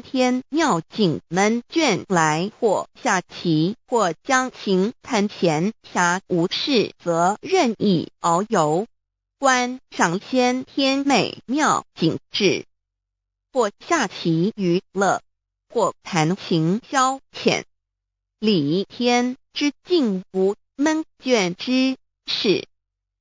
天妙境门卷来，或下棋，或将琴弹前，暇无事则任意遨游，观赏先天美妙景致，或下棋娱乐，或弹琴消遣。理天之境无门卷之事，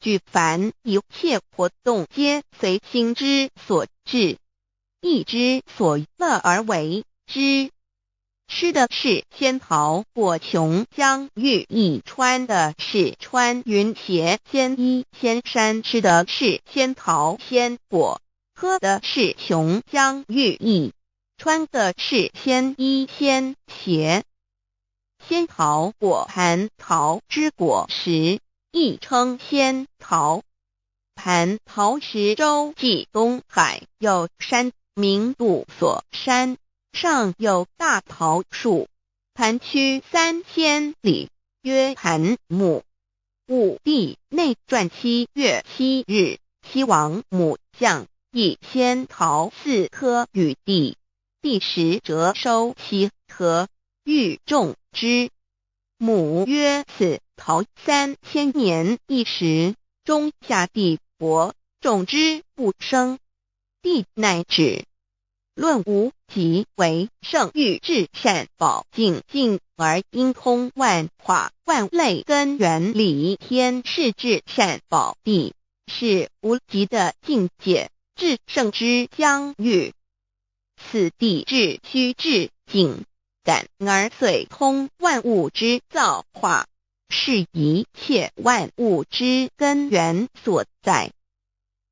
举凡一切活动皆随心之所至，意之所乐而为之。吃的是仙桃果琼浆玉液，穿的是穿云鞋仙衣仙衫，吃的是仙桃仙果，喝的是琼浆玉液，穿的是仙衣仙鞋。仙桃果蟠桃之果实，亦称仙桃。蟠桃实洲际东海有山名杜所山，上有大桃树，蟠区3000里，曰蟠木。武帝内传7月7日，西王母将以仙桃4颗与帝，帝时折收其颗，欲种之。母曰：此桃3000年一时，中下地薄，种之不生。帝乃止。论无极为圣域至善宝境境而应通万化万类根源理天是至善宝地，是无极的境界，至圣之疆域。此地至虚至境感而遂通万物之造化，是一切万物之根源所在。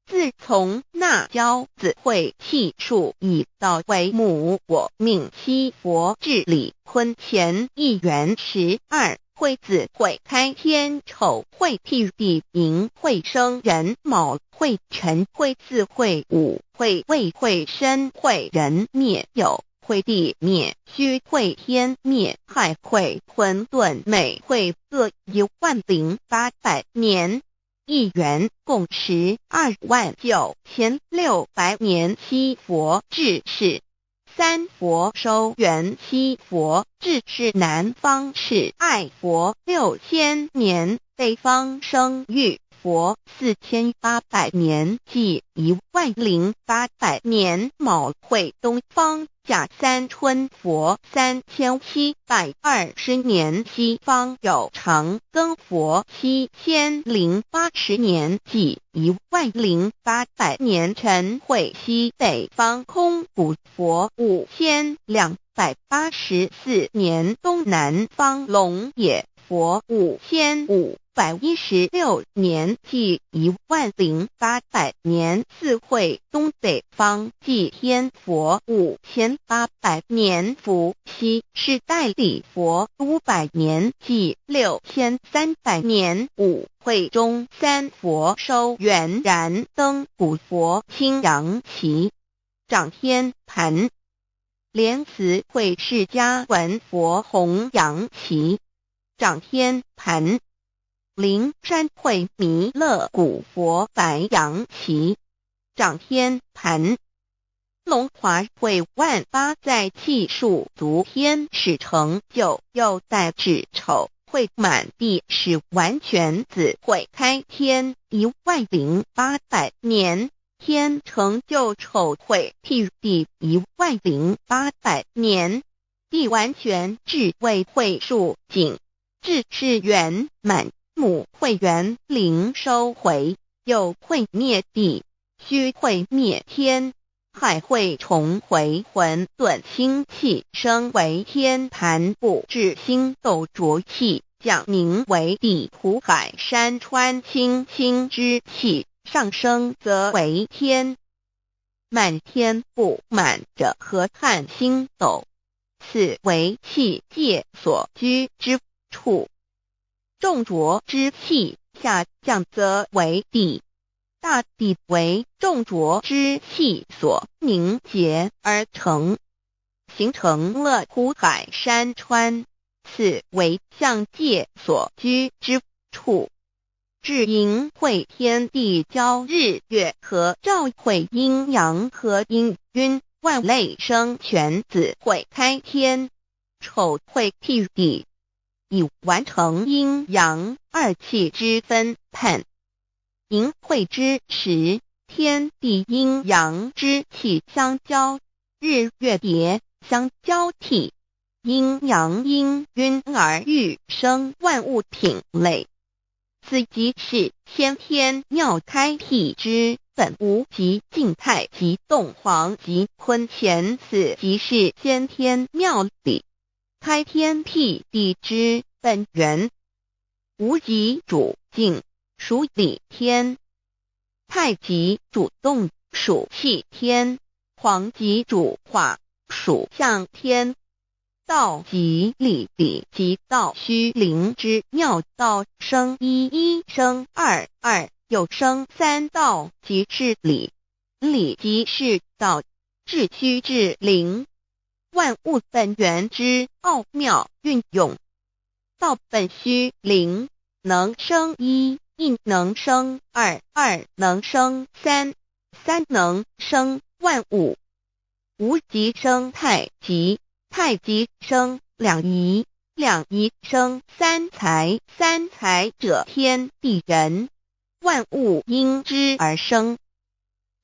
自从那骄子会气数以道为母，我命西佛治理坤乾1元12，会子会开天丑，会替地寅，会生人卯，会辰，会巳，会午，会未，会申，会壬灭酉，会地灭戌，会天灭亥，会混沌昧，会各10800年。1元共129600年。西佛治世，3佛收元。西佛治世南方是爱佛6000年，北方生玉佛4800年，即10800年。卯会东方甲三春佛3720年，西方有长庚佛7080年，即10800年。辰会西北方空谷佛5284年，东南方龙野佛5516年，即10800年。四会东北方祭天佛5800年，伏羲是代理佛500年，即6300年。五会中三佛收元然灯古佛青阳旗，掌天盘。莲慈会释迦文佛红阳旗，掌天盘。灵山会弥勒古佛白阳旗，掌天盘。龙华会万八在气数足天使成就，又代指丑会满地是完全子会开天10800年，天成就丑会替地10800年，地完全智慧会数景，智是圆满。母会元灵收回，又会灭地，虚会灭天，亥会重回混沌清气，生为天盘部，至星斗浊气，降名为地土海山川清清之气，上升则为天。满天不满者河汉星斗，此为气界所居之处。重浊之气下降则为地，大地为重浊之气所凝结而成，形成了土海山川，此为象界所居之处。至阴会天地交日月和照会阴阳和阴晕，万类生全子会开天，丑会辟地，以完成阴阳二气之分判。寅会之时，天地阴阳之气相交，日月叠相交替，阴阳因晕而育生万物品类。此即是先天妙开辟之本无极静态及动黄及坤乾，此即是先天妙理开天辟地之本源。无极主静，属理天；太极主动，属气天；黄极主化，属象天。道即理，理即道虚灵之妙道，生一，一生二，二又生三道，即是理。理即是道，至虚至灵，万物本源之奥妙运用。道本虚灵，能生一，一能生二，二能生三，三能生万物。无极生太极，太极生两仪，两仪生三才，三才者天地人，万物因之而生，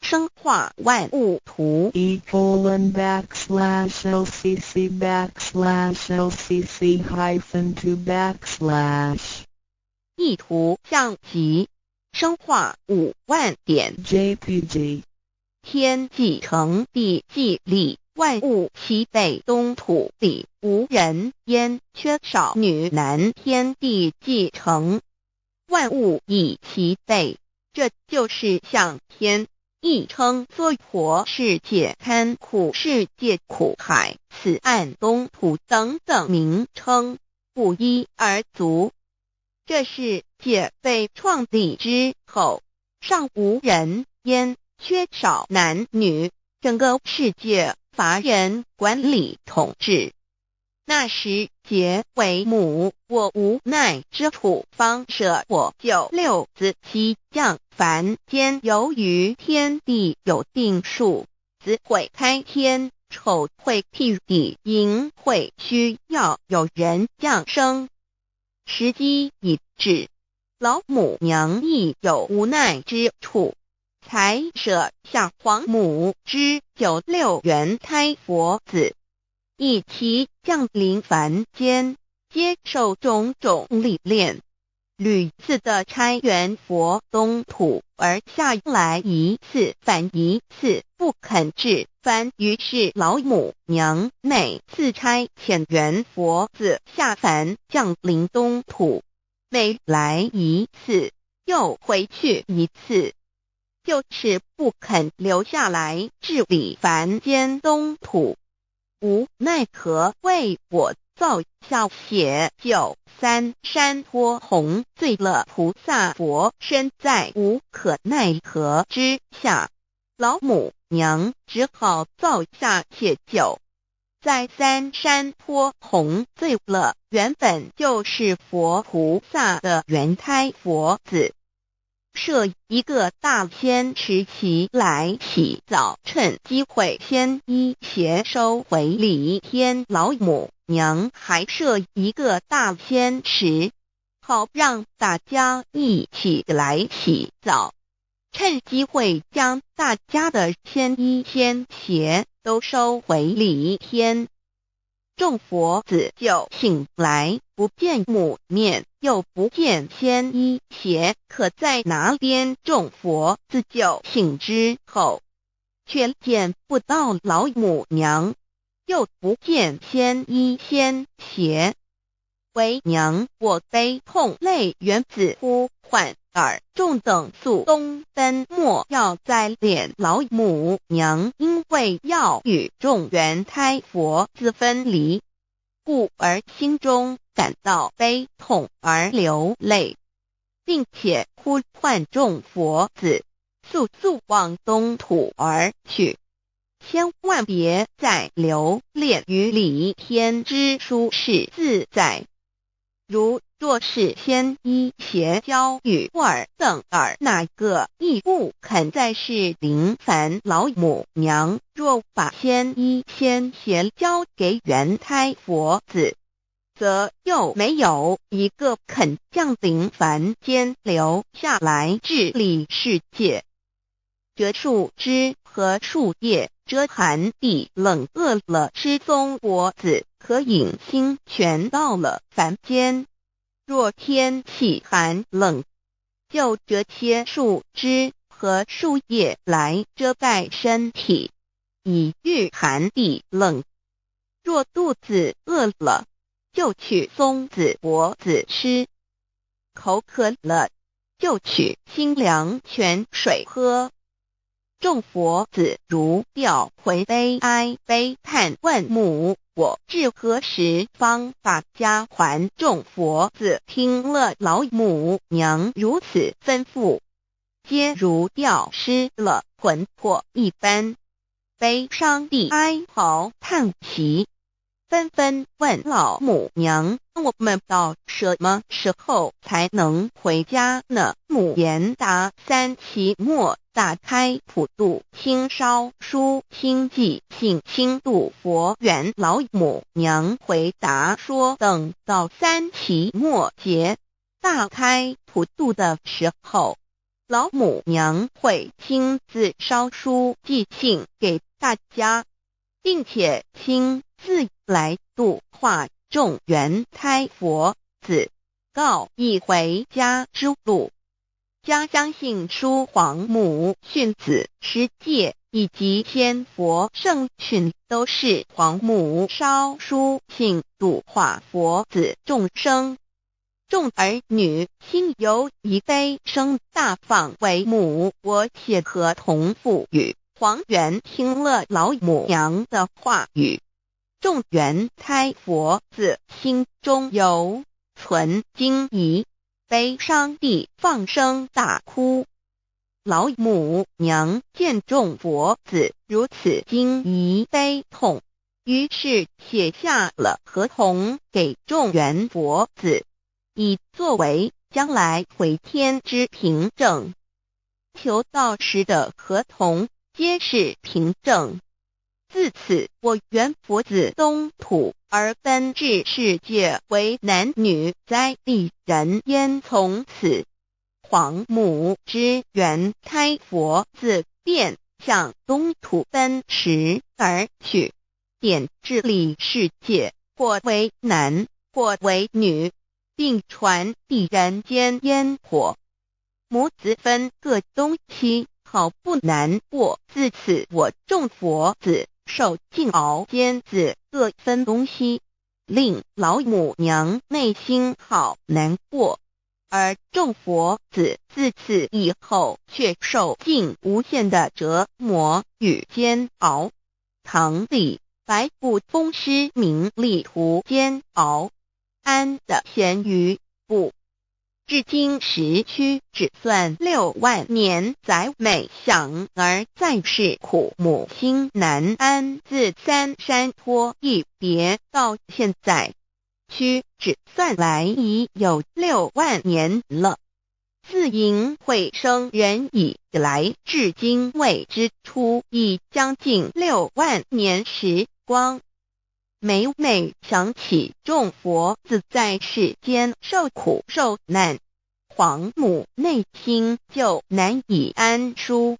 生化万物图。e://LCC_LCC_2/ 意图象极，生化5万点。JPG 天既成，地既立，万物其备，东土里无人焉，缺少女男，天地既成，万物以其备，这就是象天。亦称娑婆世界、堪苦世界、苦海、此岸、东土等等名称，不一而足。这世界被创立之后，尚无人焉，缺少男女，整个世界乏人管理统治。那时桀为母，我无奈之处，方舍我救六子七将。凡间由于天地有定数，子会开天，丑会辟地，寅会需要有人降生。时机已至，老母娘亦有无奈之处，才舍下皇母之9六元胎佛子，以其降临凡间，接受种种历练，屡次的差援佛东土，而下来一次反一次不肯治番，于是老母娘每次差遣援佛子下凡降临东土，每来一次又回去一次，就是不肯留下来治理凡间东土。无奈何为我造下血救三山脱红，罪了菩萨佛身在无可奈何之下，老母娘只好造下血救。在三山脱红罪了原本就是佛菩萨的原胎佛子，设一个大仙池期来洗澡，趁机会先一邪收回礼天。老母娘还设一个大仙池，好让大家一起来洗澡，趁机会将大家的仙衣仙鞋都收回礼天。众佛子就醒来，不见母面，又不见仙衣鞋可在哪边。众佛子就醒之后，却见不到老母娘，又不见仙衣仙鞋，为娘我悲痛泪源子呼唤耳。众等速东奔，莫要再敛老母娘，因为要与众原胎佛子分离，故而心中感到悲痛而流泪，并且呼唤众佛子速速往东土而去，千万别再留恋于礼天之舒适自在。如若是先医邪教与尔等尔哪个亦不肯再世临凡老母娘，若把先医先邪交给元胎佛子，则又没有一个肯降临凡间留下来治理世界。这树枝和树叶遮寒地冷饿了失踪佛子，可隐心全到了凡间。若天气寒冷，就这些树枝和树叶来遮盖身体，以御寒地冷。若肚子饿了，就取松子果子吃；口渴了，就取清凉泉水喝。众佛子如调回悲哀悲叹问母，我至何时方把家还？众佛子听了老母娘如此吩咐，皆如吊失了魂魄一般，悲伤地哀嚎叹息，纷纷问老母娘：我们到什么时候才能回家呢？母言答：三期末打开普度清烧书清寂信清度佛缘。老母娘回答说，等到三期末节大开普度的时候，老母娘会亲自烧书寄信给大家，并且亲自来度化众元胎佛子，告一回家之路。家相信书皇母训子师戒以及天佛圣训都是皇母烧书信度化佛子众生。众儿女心由一悲生大放为母，我且合同赋予。皇元听了老母娘的话语，众元胎佛子心中有存惊疑，悲伤地放声大哭。老母娘见众佛子如此惊疑悲痛，于是写下了合同给众元佛子，以作为将来回天之凭证。求道时的合同皆是凭证。自此，我元佛子东土而奔至世界为男女在地人焉。从此，皇母之元胎佛子便向东土奔驰而去，点治理世界，或为男，或为女，并传递人间烟火。母子分各东西，好不难过。自此，我众佛子受尽熬煎子各分东西，令老母娘内心好难过。而众佛子自此以后却受尽无限的折磨与煎熬。唐李白骨风师名利图煎熬，安的咸鱼不。至今时区只算6万年，载每想而在世苦母心难安。自三山托一别到现在，区只算来已有6万年了。自寅会生人以来，至今未知出，已将近6万年时光。每每想起众佛子在世间受苦受难，皇母内心就难以安舒。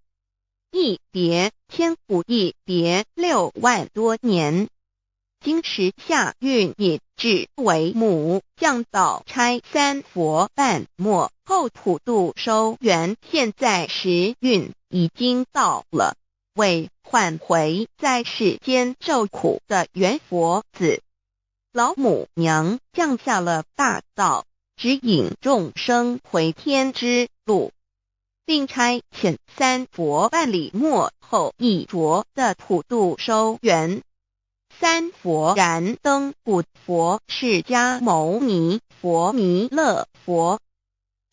一别千古，一别6万多年。今时夏运也至为母，降道差三佛半末，后普度收元。现在时运已经到了，为换回在世间受苦的元佛子，老母娘降下了大道，指引众生回天之路，并差遣三佛办理末后一着的普度收元。三佛燃灯古佛释迦牟尼佛弥勒佛，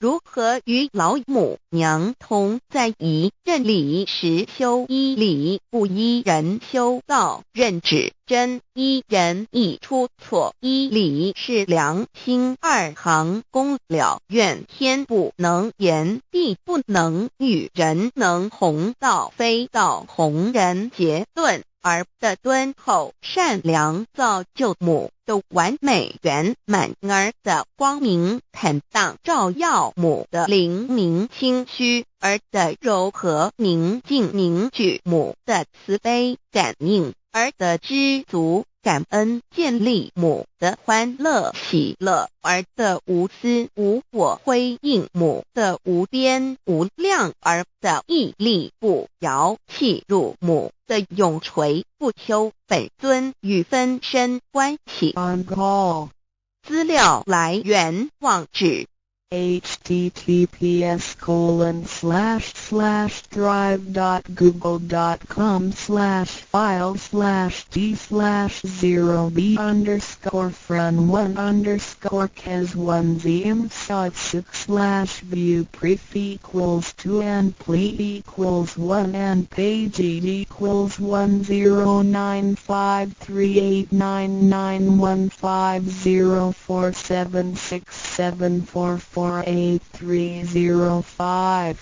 如何与老母娘同在一任理时修一理，不依人修道，任指真一人一出错，一理是良心，二行公了愿天不能言，地不能喻，人能弘道，非道弘人。结论而的敦厚善良造就母的完美圆满，儿的光明坦荡照耀母的灵明清虚，儿的柔和宁静凝聚母的慈悲感应，儿的知足感恩建立母的欢乐喜乐，儿的无私无我辉映母的无边无量，儿的屹立不摇弃入母的永垂不朽。本尊与分身关系 On call. 资料来源网址https://drive.google.com/file/d/0b_cas1zm/6/view pref equals 2 and plea equals 1 and page equals 1095389915047674483005